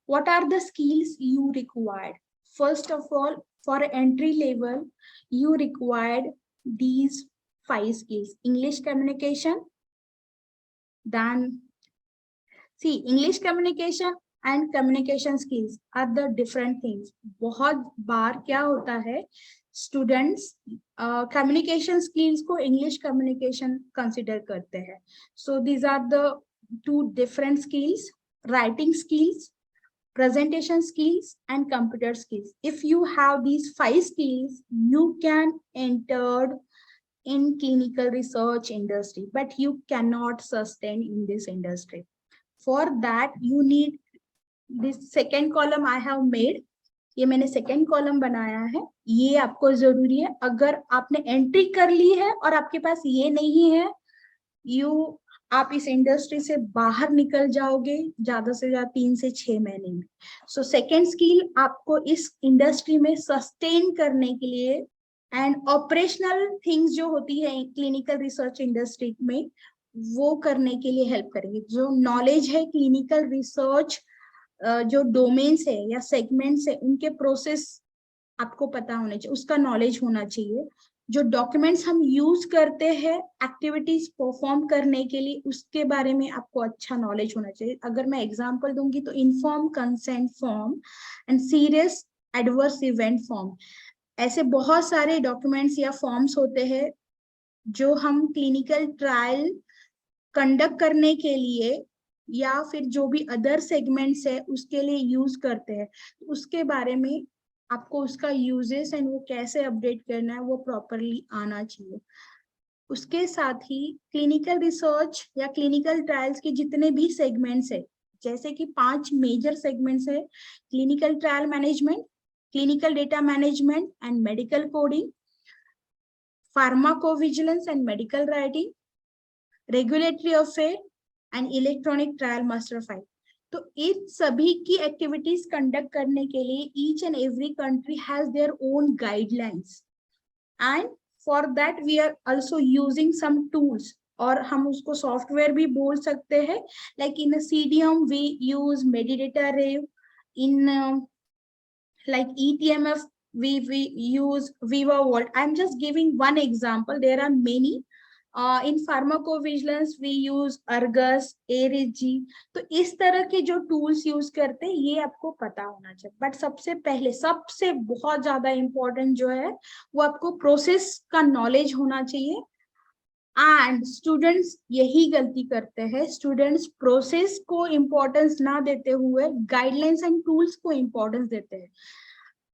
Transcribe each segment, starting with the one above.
What are the skills you required? First of all, for entry level, you required these 5 skills: English communication. Then, see, English communication and communication skills are the different things. बहुत बार क्या होता है, students communication skills को English communication consider करते हैं. So these are the two different skills: writing skills, presentation skills, and computer skills. If you have these 5 skills, you can enter in clinical research industry, but you cannot sustain in this industry. For that, you need this second column I have made. ये मैंने second column बनाया है, ये आपको जरूरी है. अगर आपने एंट्री कर ली है और आपके पास ये नहीं है, आप इस इंडस्ट्री से बाहर निकल जाओगे ज्यादा से ज्यादा 3 से 6 महीने में. सो सेकेंड स्किल आपको इस इंडस्ट्री में सस्टेन करने के लिए एंड ऑपरेशनल थिंग्स जो होती है क्लिनिकल रिसर्च इंडस्ट्री में, वो करने के लिए हेल्प करेंगे. जो नॉलेज है क्लिनिकल रिसर्च, जो डोमेन्स है या सेगमेंट्स है, उनके प्रोसेस आपको पता होने चाहिए, उसका नॉलेज होना चाहिए. जो डॉक्यूमेंट्स हम यूज करते हैं एक्टिविटीज परफॉर्म करने के लिए, उसके बारे में आपको अच्छा नॉलेज होना चाहिए. अगर मैं एग्जांपल दूंगी तो inform consent form and serious adverse event form, ऐसे बहुत सारे डॉक्यूमेंट्स या फॉर्म्स होते हैं जो हम क्लिनिकल ट्रायल कंडक्ट करने के लिए या फिर जो भी अदर सेगमेंट्स है उसके लिए यूज करते हैं. उसके बारे में आपको उसका यूजेस एंड वो कैसे अपडेट करना है वो प्रॉपरली आना चाहिए. उसके साथ ही क्लिनिकल रिसर्च या क्लिनिकल ट्रायल्स के जितने भी सेगमेंट्स है, जैसे कि 5 मेजर सेगमेंट्स है: clinical trial management, clinical data management and medical coding, pharmacovigilance and medical writing, regulatory affair and electronic trial master file. तो इन सभी की एक्टिविटीज कंडक्ट करने के लिए each and every country has their own guidelines, and for that we are also using some tools, और हम उसको सॉफ्टवेयर भी बोल सकते हैं. Like in CDM we use Medidata Rave, इन like ETMF we use Viva Vault. I'm just giving one example, there are many. In pharmacovigilance we use Argus, ARIG. तो इस तरह के जो टूल्स यूज करते हैं ये आपको पता होना चाहिए. बट सबसे पहले सबसे बहुत ज्यादा इम्पोर्टेंट जो है वो आपको प्रोसेस का नॉलेज होना चाहिए. एंड स्टूडेंट्स यही गलती करते हैं, स्टूडेंट्स प्रोसेस को इम्पोर्टेंस ना देते हुए गाइडलाइंस एंड टूल्स को इम्पोर्टेंस देते हैं.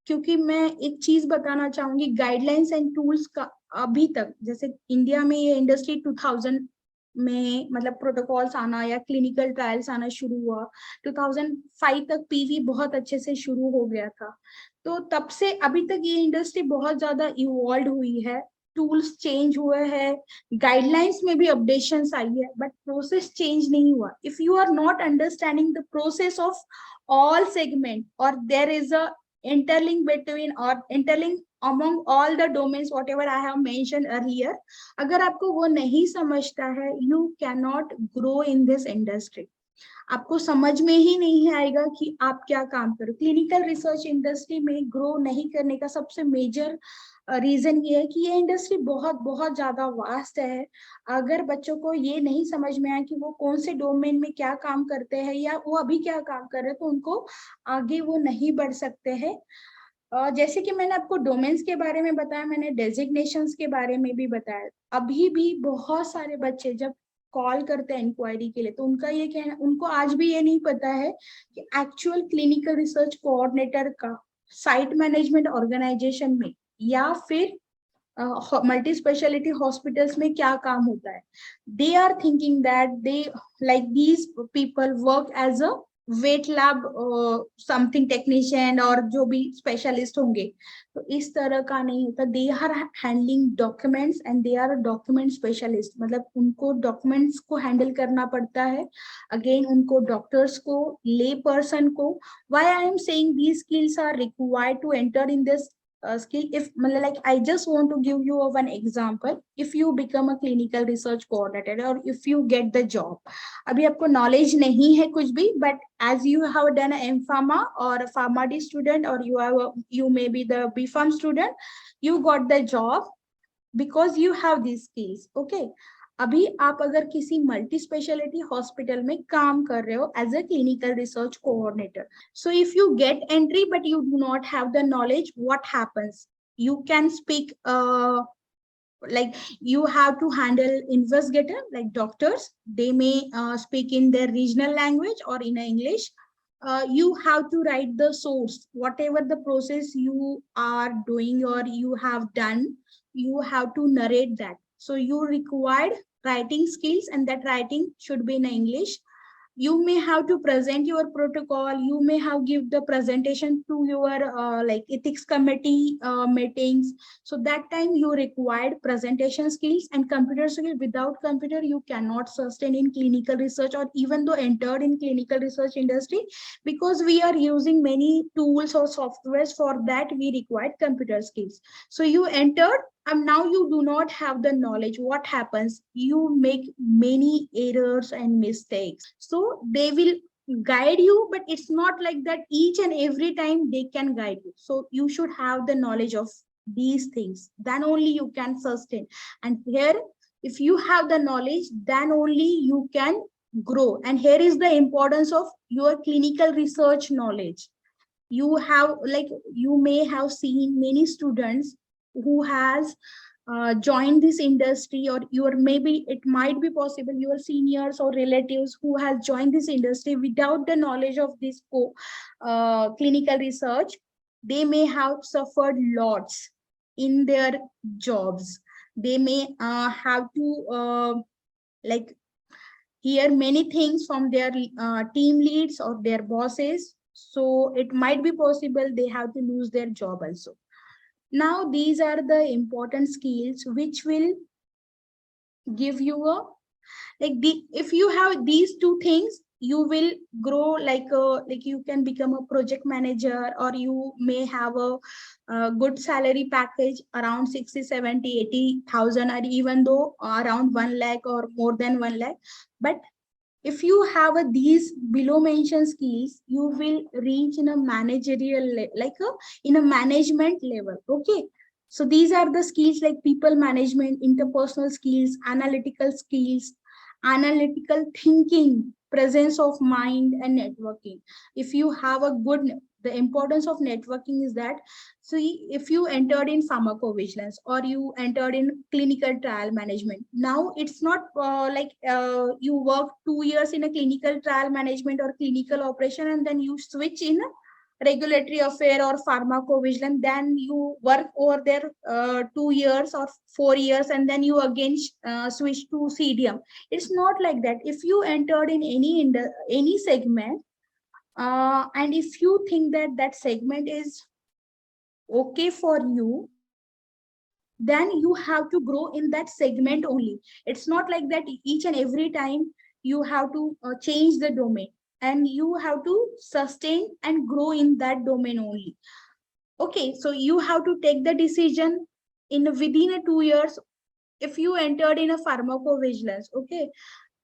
क्योंकि मैं एक चीज बताना चाहूंगी, गाइडलाइंस एंड टूल्स का अभी तक, जैसे इंडिया में ये इंडस्ट्री 2000 में मतलब प्रोटोकॉल्स आना या क्लिनिकल ट्रायल्स आना शुरू हुआ, 2005 तक पीवी बहुत अच्छे से शुरू हो गया था. तो तब से अभी तक ये इंडस्ट्री बहुत ज्यादा इवॉल्व हुई है, टूल्स चेंज हुए हैं, गाइडलाइंस में भी अपडेशंस आई है, बट प्रोसेस चेंज नहीं हुआ. If you are not understanding the process of all segment, और there is a interlink between or interlink among all the domains whatever I have mentioned earlier, अगर आपको वो नहीं समझता है, you cannot grow in this industry. आपको समझ में ही नहीं आएगा कि आप क्या काम करो. क्लिनिकल रिसर्च इंडस्ट्री में ग्रो नहीं करने का सबसे मेजर रीजन ये है कि ये इंडस्ट्री बहुत बहुत ज्यादा वास्ट है. अगर बच्चों को ये नहीं समझ में आया कि वो कौन से डोमेन में क्या काम करते हैं या वो अभी क्या काम कर रहे हैं, तो उनको आगे वो नहीं बढ़ सकते हैं. जैसे कि मैंने आपको डोमेन्स के बारे में बताया, मैंने डेजिग्नेशंस के बारे में भी बताया. अभी भी बहुत सारे बच्चे जब कॉल करते हैं इंक्वायरी के लिए, तो उनका ये कहना, उनको आज भी ये नहीं पता है कि एक्चुअल क्लिनिकल रिसर्च कोऑर्डिनेटर का साइट मैनेजमेंट ऑर्गेनाइजेशन में या फिर मल्टी स्पेशलिटी हॉस्पिटल्स में क्या काम होता है. They are thinking that they like these people work as a wet lab something technician और जो भी स्पेशलिस्ट होंगे. तो इस तरह का नहीं होता. They are handling documents and they are document specialist, मतलब उनको डॉक्यूमेंट्स को हैंडल करना पड़ता है. अगेन उनको डॉक्टर्स को, ले पर्सन को. Why I am saying these skills are required to enter in this skill. If like I just want to give you one example, if you become a clinical research coordinator or if you get the job, अभी आपको knowledge नहीं है कुछ भी, but as you have done a M-Pharma or a Pharma D student, or you may be the B-Pharm student, you got the job because you have these skills. Okay, अभी आप अगर किसी मल्टी स्पेशलिटी हॉस्पिटल में काम कर रहे हो as a clinical research coordinator, so if you get entry but you do not have the knowledge, what happens? You can speak like you have to handle investigator like doctors. They may speak in their regional language or in English. You have to write the source, whatever the process you are doing or you have done, you have to narrate that. So you required writing skills, and that writing should be in English. You may have to present your protocol, you may have give the presentation to your like ethics committee meetings. So that time you required presentation skills and computer skills. Without computer you cannot sustain in clinical research or even though entered in clinical research industry, because we are using many tools or softwares. For that we required computer skills. So you entered, and now you do not have the knowledge. What happens? You make many errors and mistakes. So they will guide you, but it's not like that each and every time they can guide you. So you should have the knowledge of these things, then only you can sustain. And here, if you have the knowledge, then only you can grow. And here is the importance of your clinical research knowledge. You have, like, you may have seen many students who has joined this industry, or your, maybe it might be possible your seniors or relatives who has joined this industry without the knowledge of this clinical research. They may have suffered lots in their jobs. They may have to like hear many things from their team leads or their bosses. So it might be possible they have to lose their job also. Now these are the important skills which will give you a, like, if you have these two things, you will grow like you can become a project manager, or you may have a good salary package around 60, 70, 80,000, or even though around 1 lakh or more than 1 lakh. But if you have these below mentioned skills, you will reach in a managerial in a management level. Okay, so these are the skills like people management, interpersonal skills, analytical thinking, presence of mind, and networking. If you have a good, the importance of networking is that, see, if you entered in pharmacovigilance or you entered in clinical trial management, now it's not you work 2 years in a clinical trial management or clinical operation and then you switch in regulatory affair or pharmacovigilance, then you work over there 2 years or 4 years, and then you again switch to CDM. It's not like that. If you entered in any segment, and if you think that that segment is okay for you, then you have to grow in that segment only. It's not like that each and every time you have to change the domain, and you have to sustain and grow in that domain only. Okay, so you have to take the decision in within a 2 years. If you entered in a pharmacovigilance, okay,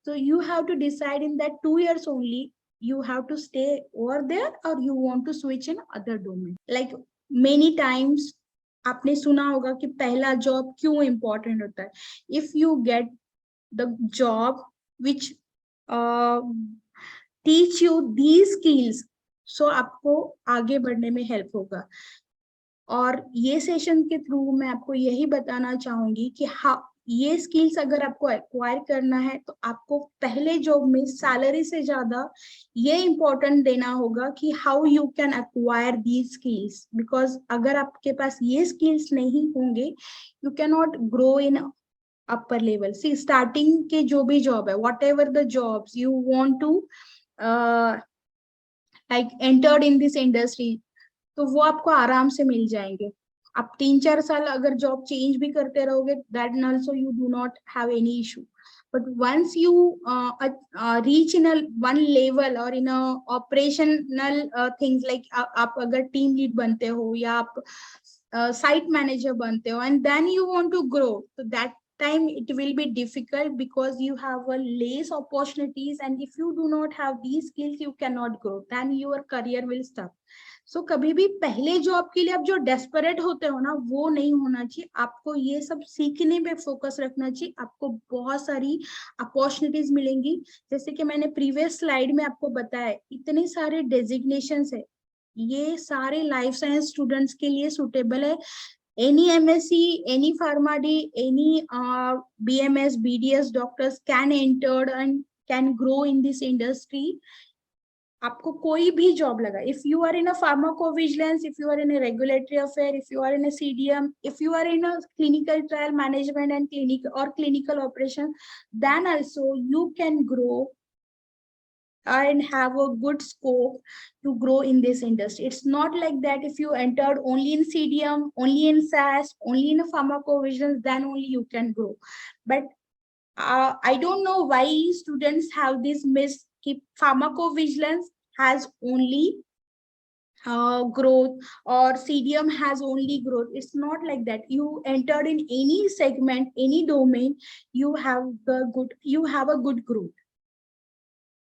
so you have to decide in that 2 years only, you have to stay over there or you want to switch in other domain. Like many times आपने सुना होगा कि पहला job क्यों important होता है. If you get the job which teach you these skills, so आपको आगे बढ़ने में हेल्प होगा. और ये सेशन के थ्रू मैं आपको यही बताना चाहूंगी कि हाँ, ये स्किल्स अगर आपको एक्वायर करना है तो आपको पहले जॉब में सैलरी से ज्यादा ये इम्पोर्टेंट देना होगा कि how you can acquire these skills. Because अगर आपके पास ये स्किल्स नहीं होंगे, you can not grow in upper level. See, starting के जो भी जॉब है, whatever the jobs you want to like entered in this industry, तो वो आपको आराम से मिल जाएंगे. आप 3-4 साल अगर जॉब चेंज भी करते रहोगे, that also you do not have any issue. But once you reach in one level और इन ऑपरेशनल थिंग्स, लाइक आप अगर टीम लीड बनते हो या आप site manager bante ho and then you want to grow, so that time it will be difficult because you have a less opportunities, and if you do not have these skills you cannot grow, then your career will stop. सो कभी भी पहले job के लिए आप जो desperate होते हो ना, वो नहीं होना चाहिए। आपको ये सब सीखने पे फोकस रखना चाहिए, आपको बहुत सारी अपॉर्चुनिटीज मिलेंगी। जैसे कि मैंने प्रीवियस स्लाइड में आपको बताया, इतने सारे डेजिग्नेशंस है, ये सारे लाइफ साइंस स्टूडेंट्स के लिए सुटेबल है। any MSc, any pharma D, any BMS, BDS doctors can enter and can grow in this industry. आपको कोई भी जॉब लगा, if you are in a pharmacovigilance, if you are in a regulatory affair, if you are in a CDM, if you are in a clinical trial management and clinical operation, then also you can grow and have a good scope to grow in this industry. It's not like that if you entered only in CDM, only in SAS, only in a pharmacovigilance, then only you can grow. But I don't know why students have this myth कि pharmacovigilance has only growth or CDM has only growth. It's not like that. You entered in any segment, any domain, you have a good growth.